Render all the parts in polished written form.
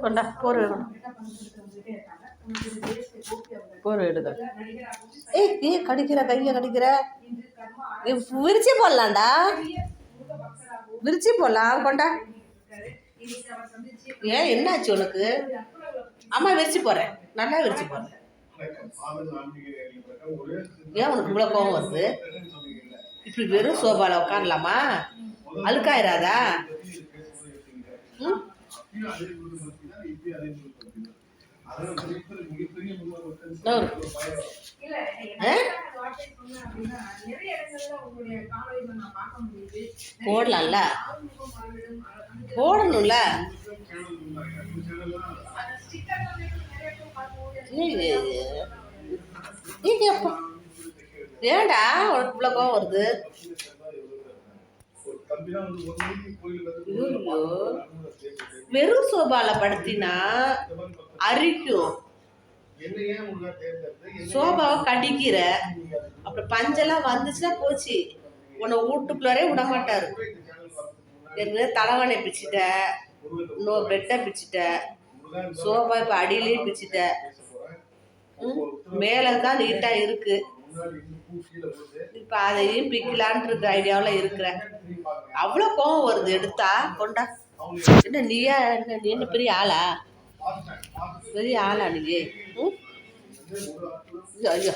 கொண்டா போர் போர் எடுக்க. ஏய் கடிக்கிற கையை கடிக்கிற. விரிச்சி போடலாம்டா, விரிச்சி போடலாம். கொண்டா. ஏன் என்னாச்சு உனக்கு? அம்மா விரிச்சு போறேன், நல்லா விரிச்சு போறேன். ஏன் உனக்கு இவ்வளோ கோவம் வருது? இப்படி வெறும் சோபால உட்காரலாமா? அழுக்காயிராதா? போடலாம்ல, போடணும்ல. ஏண்டா உனக்கு இவ்வளோ கோவம் வருது? வெறும் சோபால படுத்தினா அரிக்கும், சோபாவை கடிக்கிற. அப்புறம் பஞ்செல்லாம் வந்துச்சுன்னா போச்சு, உன்னை வீட்டுக்குள்ளாரே விட மாட்டாரு. ஏற்கனவே தலைவானை பிச்சுட்ட, இன்னும் பெட்டை பிச்சுட்ட, சோபா இப்போ அடியிலையும் பிச்சுட்ட. மேலே தான் நீட்டாக இருக்கு, இப்போ அதையும் பிக்கலான் இருக்க ஐடியாவில் இருக்கிறேன். அவ்வளோ கோவம் வருது எடுத்தா. கொண்டா. என்ன நீயா? நீ என்ன பெரிய ஆளா? பெரிய ஆளா நீ? ஐயோ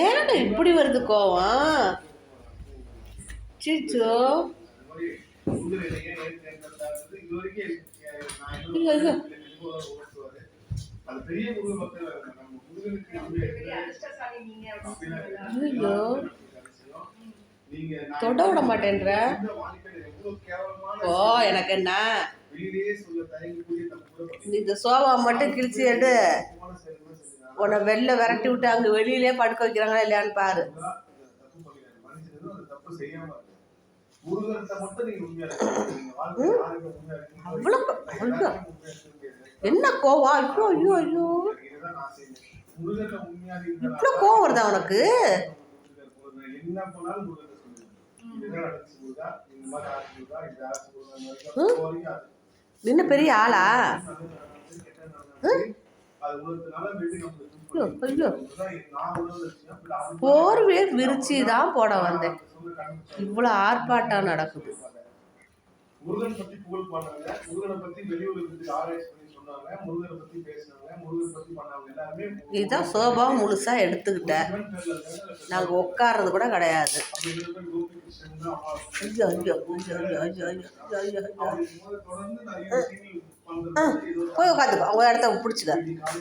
ஏன்டா இப்படி வருது கோவம்? சீச்சோ தொட விட மாட்டேன்ற. ஓ எனக்கு என்ன, இந்த சோபா மட்டும் கிழிச்சு எடு, உன்னை வெளில விரட்டி விட்டு அங்கே வெளியிலே படுக்க வைக்கிறாங்களா இல்லையான்னு பாரு. அவ்வளோ என்ன கோவம்? ஐயோ ஐயோ ஐயோ, இவ்வளோ கோவம் வருதா உனக்கு? என்ன பெரிய ஆளா? போர்வே விரிச்சி தான் போட வந்தேன், இவ்வளோ ஆர்ப்பாட்டம் நடக்குது. முருகன் பத்தி புகழ் பண்ணாங்க, முருகனை பத்தி வெளியூருக்கு ஆராய்ச்சி பண்ணி சொன்னாங்க, முருகனை பத்தி பேசினாங்க, முருகனை பத்தி பண்ணாங்க எல்லாருமே. இதுதான் சோபா முழுசா எடுத்துக்கிட்டேன், நாங்க உட்கார்றது கூட கிடையாது. ஐயோ ஐயோ ஐயோ ஐயோ ஐயோ போய் உட்காந்துக்கோ, அவங்க இடத்த பிடிச்சிக்க,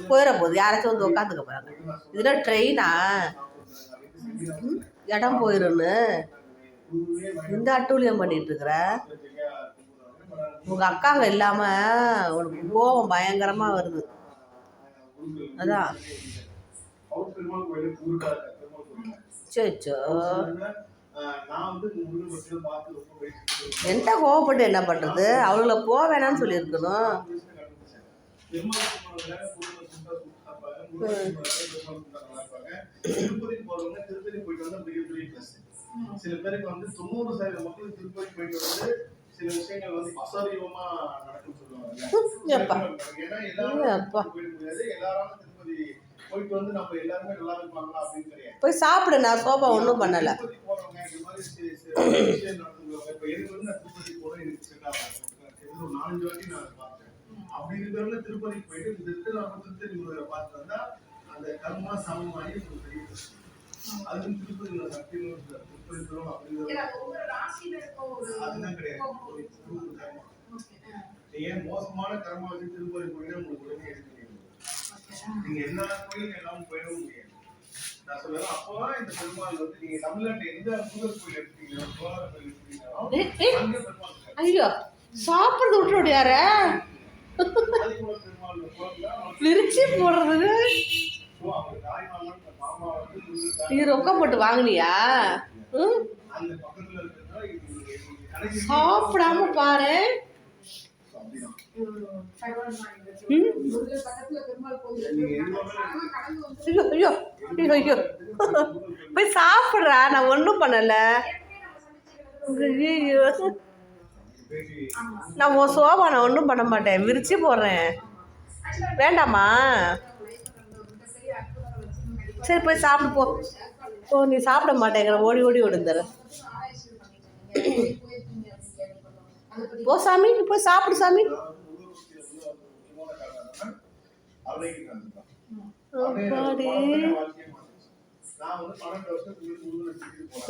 போயிட போகுது, யாராச்சும் வந்து உட்காந்துக்க போறாங்க. இதெல்லாம் ட்ரெயினா? இடம் போயிடும்னு இந்த அட்டூழியம் பண்ணிட்டு இருக்கிற. உங்க அக்காங்க இல்லாம உனக்கு கோவம் பயங்கரமா வருது. அதான் சோ என்கிட்ட கோவப்பட்டு என்ன பண்றது? அவங்கள போக வேணாம்னு சொல்லியிருக்கணும். சில பேருக்கு வந்து 90% மக்கள் திருப்பதி போயிட்டு வந்து சில விஷயங்கள் வந்து அசௌகரியமா நடக்கும் சொல்லுவாங்க. ஏன்னா எல்லாரும் போயிட முடியாது, எல்லாரும் திருப்பதி போயிட்டு வந்து நம்ம எல்லாருமே நல்லா இருப்பாங்களா அப்படின்னு கிடையாது. போய் சாப்பிடு, நான் சோபா ஒன்றும் பண்ணல. போறவங்க இந்த மாதிரி விஷயம் நடந்துருவாங்க. இப்போ எனக்கு வந்து நான் திருப்பதி போறேன், எனக்கு செட் ஆகும். ஒரு 4-5 வாட்டி நான் பார்த்தேன். அப்படி இருக்கிறவங்க திருப்பதிக்கு போயிட்டு இந்த திருப்பதி முருகரை பார்த்து வந்தா அந்த கர்மா சமமாகி ஒரு பெரிய அதுவும் திருப்பதி சக்தி அதுதான் கிடையாது. நீங்க மோசமான கர்மா வச்சு திருப்பதி போயிட்டு உங்களுக்கு உடனே எடுத்துக்கிறீங்க. நீங்க எல்லா கோயிலும் எல்லாம் போயிடவும் முடியாது. நான் சொல்றேன், அப்போதான் இந்த பெருமாள் வந்து நீங்க தமிழ்நாட்டுல எந்த முருகர் கோயில் எடுத்துட்டீங்களோ, கோலார கோயில் எடுத்துட்டீங்களோ, ஐயோ சாப்பிடுறது விட்டுறோட யார பிரிச்சு போடுறது. நீ ரொக்கம் போட்டு வாங்கினியா? சாப்பிடாம பாரு. ஐயோ ஐயோ ஐயோ ஐயோ போய் சாப்பிட்றா, நான் ஒன்றும் பண்ணலை. ஐயோ, நான் உன் சோபா நான் ஒன்றும் பண்ண மாட்டேன், விரிச்சு போடுறேன். வேண்டாமா? சரி போய் சாப்பிடு போ. ஓ, நீ சாப்பிட மாட்டேங்கிற, ஓடி ஓடி விழுந்துற. போ சாமி, நீ போய் சாப்பிடு சாமி.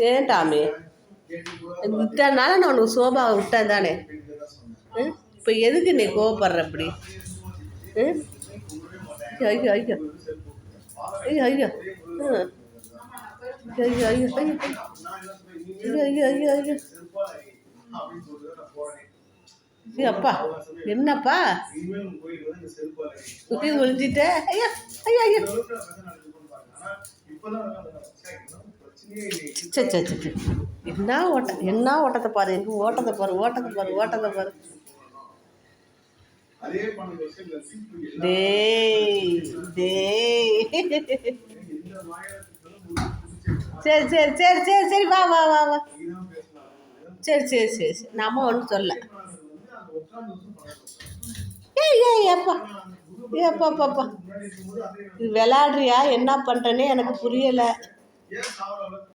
ஏன் டாமி, விட்டனால நான் உனக்கு சோபாவை விட்டேன் தானே. இப்போ எதுக்கு நீ கோவப்படுற அப்படி? ஐயோ ஐயோ ஐயோ ஐயோ ஐயோ ஐயோ ஐயோ ஐயோ ஐயோ அப்பா, என்னப்பா சுற்றி ஒழிஞ்சிட்ட? ஐயோ ஐயோ ஐயோ சரி என்ன ஓட்டம், என்ன ஓட்டத்தை பாரு, எங்க ஓட்டத்தை பாரு, ஓட்டத்தை பாரு, ஓட்டத்தை பாரு. டேய் டேய், சரி சரி சரி சரி சரி வா வா வா வா. சரி சரி சரி சரி, நாம ஒன்றும் சொல்ல. ஏய் அப்பா ஏப்பாப்பாப்பா, இது விளாடுறியா என்ன பண்ணுறேன்னே எனக்கு புரியலை.